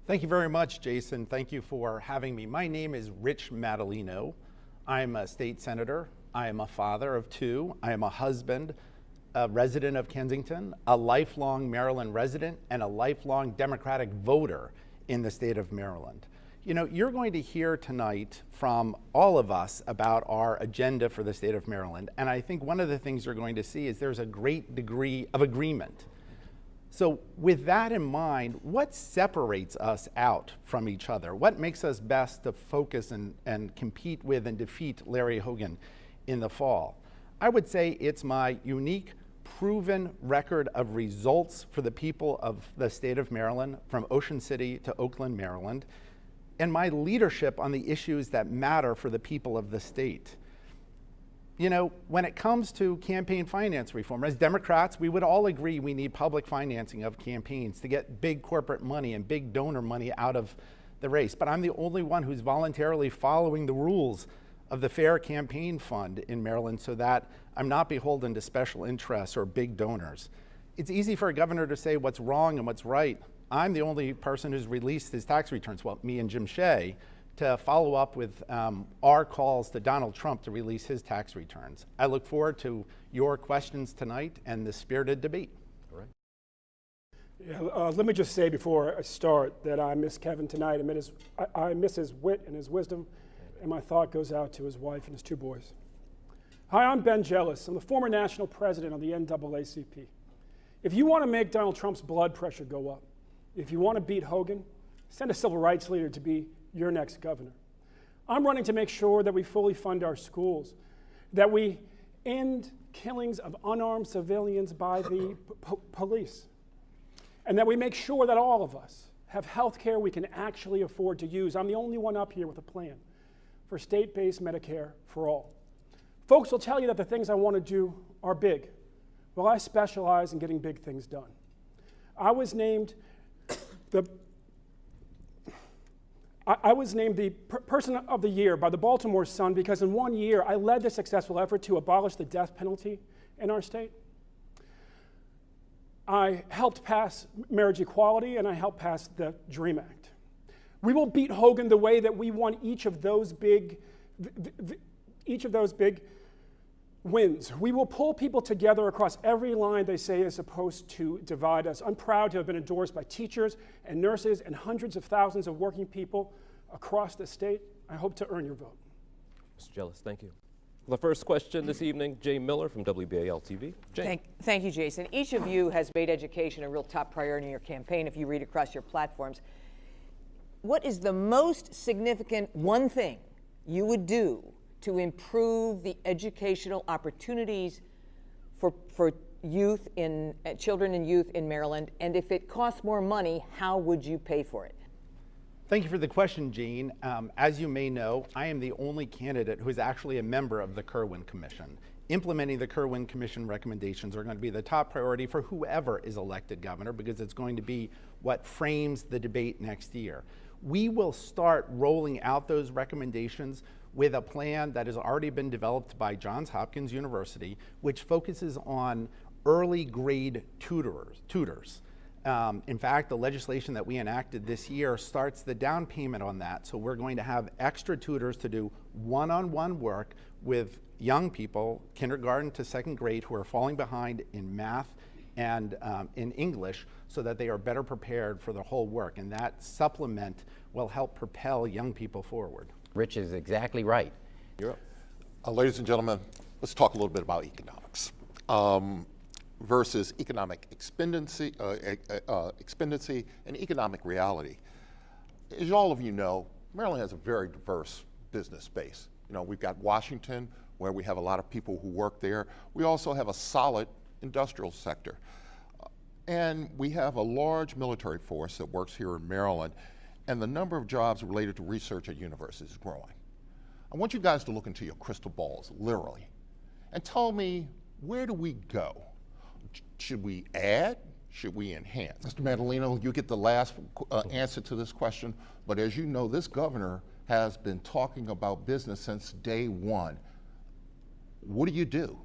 Thank you very much, Jason. Thank you for having me. My name is Rich Madaleno. I'm a state senator. I am a father of two. I am a husband, a resident of Kensington, a lifelong Maryland resident, and a lifelong Democratic voter in the state of Maryland. You know, you're going to hear tonight from all of us about our agenda for the state of Maryland, and I think one of the things you're going to see is there's a great degree of agreement. So with that in mind, what separates us out from each other? What makes us best to focus and compete with and defeat Larry Hogan in the fall? I would say it's my unique, proven record of results for the people of the state of Maryland, from Ocean City to Oakland, Maryland, and my leadership on the issues that matter for the people of the state. You know, when it comes to campaign finance reform, as Democrats, we would all agree we need public financing of campaigns to get big corporate money and big donor money out of the race. But I'm the only one who's voluntarily following the rules of the Fair Campaign Fund in Maryland so that I'm not beholden to special interests or big donors. It's easy for a governor to say what's wrong and what's right. I'm the only person who's released his tax returns, well, me and Jim Shea, to follow up with our calls to Donald Trump to release his tax returns. I look forward to your questions tonight and the spirited debate. All right. Yeah, let me just say before I start that I miss Kevin tonight. I miss his wit and his wisdom, and my thought goes out to his wife and his two boys. Hi, I'm Ben Jealous. I'm the former national president of the NAACP. If you want to make Donald Trump's blood pressure go up, if you want to beat Hogan, send a civil rights leader to be your next governor. I'm running to make sure that we fully fund our schools, that we end killings of unarmed civilians by the police, and that we make sure that all of us have health care we can actually afford to use. I'm the only one up here with a plan for state-based Medicare for all. Folks will tell you that the things I want to do are big. Well, I specialize in getting big things done. I was named the Person of the Year by the Baltimore Sun because in 1 year I led the successful effort to abolish the death penalty in our state. I helped pass marriage equality and I helped pass the DREAM Act. We will beat Hogan the way that we won each of those big wins. We will pull people together across every line they say is supposed to divide us. I'm proud to have been endorsed by teachers and nurses and hundreds of thousands of working people across the state. I hope to earn your vote. Mr. Jealous, thank you. The first question this evening, Jay Miller from WBAL-TV. Jay. Thank you, Jason. Each of you has made education a real top priority in your campaign if you read across your platforms. What is the most significant one thing you would do to improve the educational opportunities for youth children and youth in Maryland? And if it costs more money, how would you pay for it? Thank you for the question, Jean. As you may know, I am the only candidate who is actually a member of the Kirwan Commission. Implementing the Kirwan Commission recommendations are going to be the top priority for whoever is elected governor because it's going to be what frames the debate next year. We will start rolling out those recommendations with a plan that has already been developed by Johns Hopkins University, which focuses on early grade tutors. In fact, the legislation that we enacted this year starts the down payment on that. So we're going to have extra tutors to do one-on-one work with young people, kindergarten to second grade, who are falling behind in math and in English so that they are better prepared for the whole work. And that supplement will help propel young people forward. Rich is exactly right. You're up. Ladies and gentlemen, let's talk a little bit about economics versus economic expectancy and economic reality. As all of you know, Maryland has a very diverse business base. You know, we've got Washington, where we have a lot of people who work there. We also have a solid industrial sector. And we have a large military force that works here in Maryland, and the number of jobs related to research at universities is growing. I want you guys to look into your crystal balls, literally, and tell me, where do we go? Should we add? Should we enhance? Mr. Madaleno, you get the last answer to this question, but as you know, this governor has been talking about business since day one. What do you do?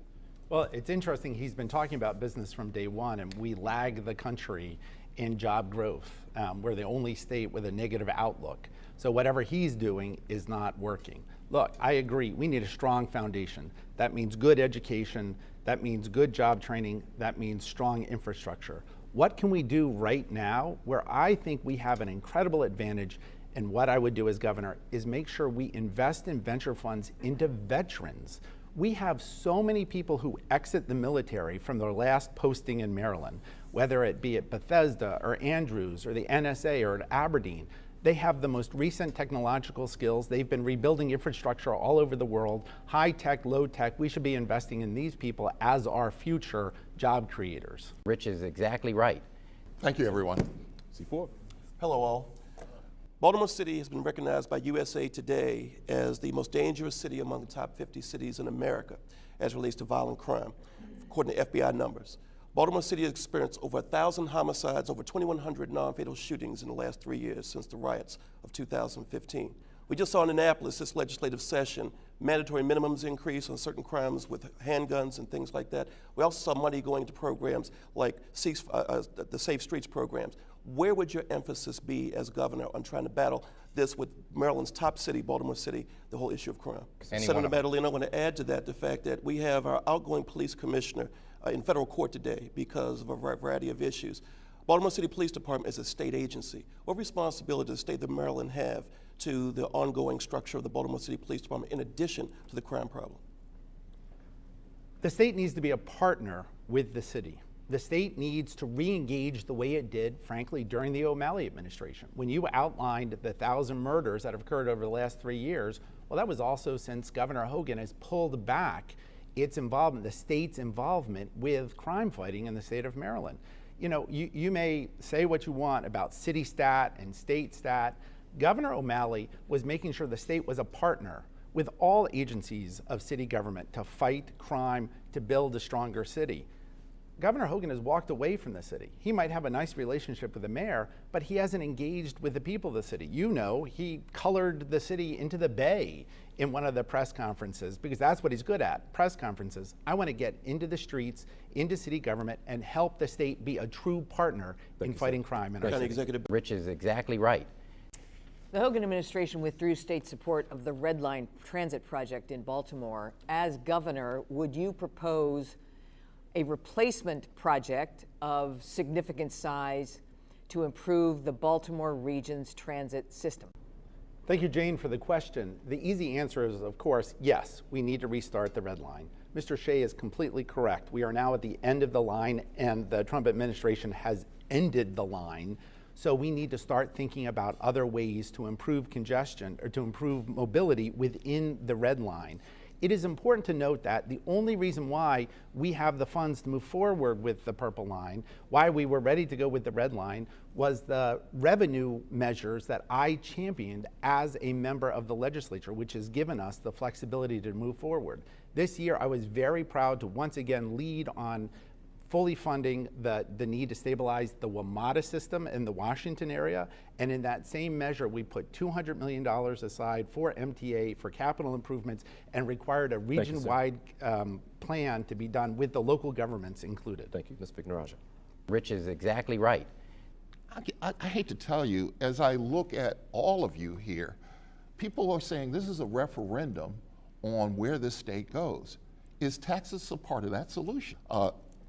Well, it's interesting, he's been talking about business from day one, and we lag the country in job growth. We're the only state with a negative outlook. So whatever he's doing is not working. Look, I agree, we need a strong foundation. That means good education, that means good job training, that means strong infrastructure. What can we do right now where I think we have an incredible advantage, and what I would do as governor is make sure we invest in venture funds into veterans. We have so many people who exit the military from their last posting in Maryland, whether it be at Bethesda or Andrews or the NSA or at Aberdeen. They have the most recent technological skills. They've been rebuilding infrastructure all over the world, high tech, low tech. We should be investing in these people as our future job creators. Rich is exactly right. Thank you, everyone. C4. Hello, all. Baltimore City has been recognized by USA Today as the most dangerous city among the top 50 cities in America as it relates to violent crime, according to FBI numbers. Baltimore City has experienced over 1,000 homicides, over 2,100 non-fatal shootings in the last 3 years since the riots of 2015. We just saw in Annapolis this legislative session, mandatory minimums increase on certain crimes with handguns and things like that. We also saw money going to programs like the Safe Streets programs. Where would your emphasis be as governor on trying to battle this with Maryland's top city, Baltimore City, the whole issue of crime? Senator Madaleno, I want to add to that the fact that we have our outgoing police commissioner in federal court today because of a variety of issues. Baltimore City Police Department is a state agency. What responsibility does the state of Maryland have to the ongoing structure of the Baltimore City Police Department in addition to the crime problem? The state needs to be a partner with the city. The state needs to re-engage the way it did, frankly, during the O'Malley administration. When you outlined the 1,000 murders that have occurred over the last 3 years, well, that was also since Governor Hogan has pulled back its involvement, the state's involvement with crime fighting in the state of Maryland. You know, you may say what you want about city stat and state stat. Governor O'Malley was making sure the state was a partner with all agencies of city government to fight crime, to build a stronger city. Governor Hogan has walked away from the city. He might have a nice relationship with the mayor, but he hasn't engaged with the people of the city. You know, he colored the city into the bay in one of the press conferences because that's what he's good at, press conferences. I want to get into the streets, into city government, and help the state be a true partner in fighting crime in our County city. Executive. Rich is exactly right. The Hogan administration withdrew state support of the Red Line Transit project in Baltimore. As governor, would you propose a replacement project of significant size to improve the Baltimore region's transit system? Thank you, Jane, for the question. The easy answer is, of course, yes, we need to restart the Red Line. Mr. Shea is completely correct. We are now at the end of the line, and the Trump administration has ended the line. So we need to start thinking about other ways to improve congestion or to improve mobility within the Red Line. It is important to note that the only reason why we have the funds to move forward with the Purple Line, why we were ready to go with the Red Line, was the revenue measures that I championed as a member of the legislature, which has given us the flexibility to move forward. This year, I was very proud to once again lead on fully funding the need to stabilize the WMATA system in the Washington area. And in that same measure, we put $200 million aside for MTA for capital improvements and required a region-wide plan to be done with the local governments included. Thank you. Ms. Vignarajah. Rich is exactly right. I hate to tell you, as I look at all of you here, people are saying this is a referendum on where this state goes. Is Texas a part of that solution?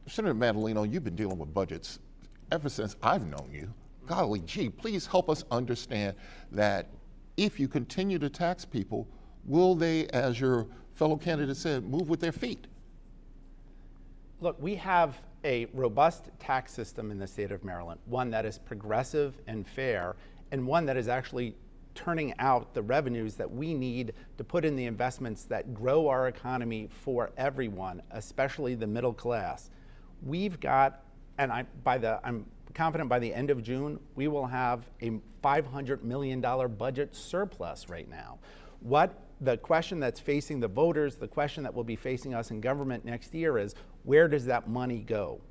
Senator Madaleno, you've been dealing with budgets ever since I've known you. Golly gee, please help us understand that if you continue to tax people, will they, as your fellow candidate said, move with their feet? Look, we have a robust tax system in the state of Maryland, one that is progressive and fair, and one that is actually turning out the revenues that we need to put in the investments that grow our economy for everyone, especially the middle class. We've got, and I'm confident by the end of June, we will have a $500 million budget surplus right now. The question that's facing the voters, the question that will be facing us in government next year is, where does that money go?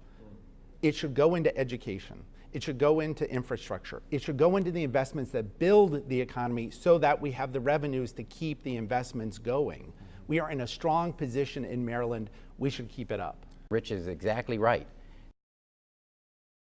It should go into education. It should go into infrastructure. It should go into the investments that build the economy so that we have the revenues to keep the investments going. We are in a strong position in Maryland. We should keep it up. Rich is exactly right.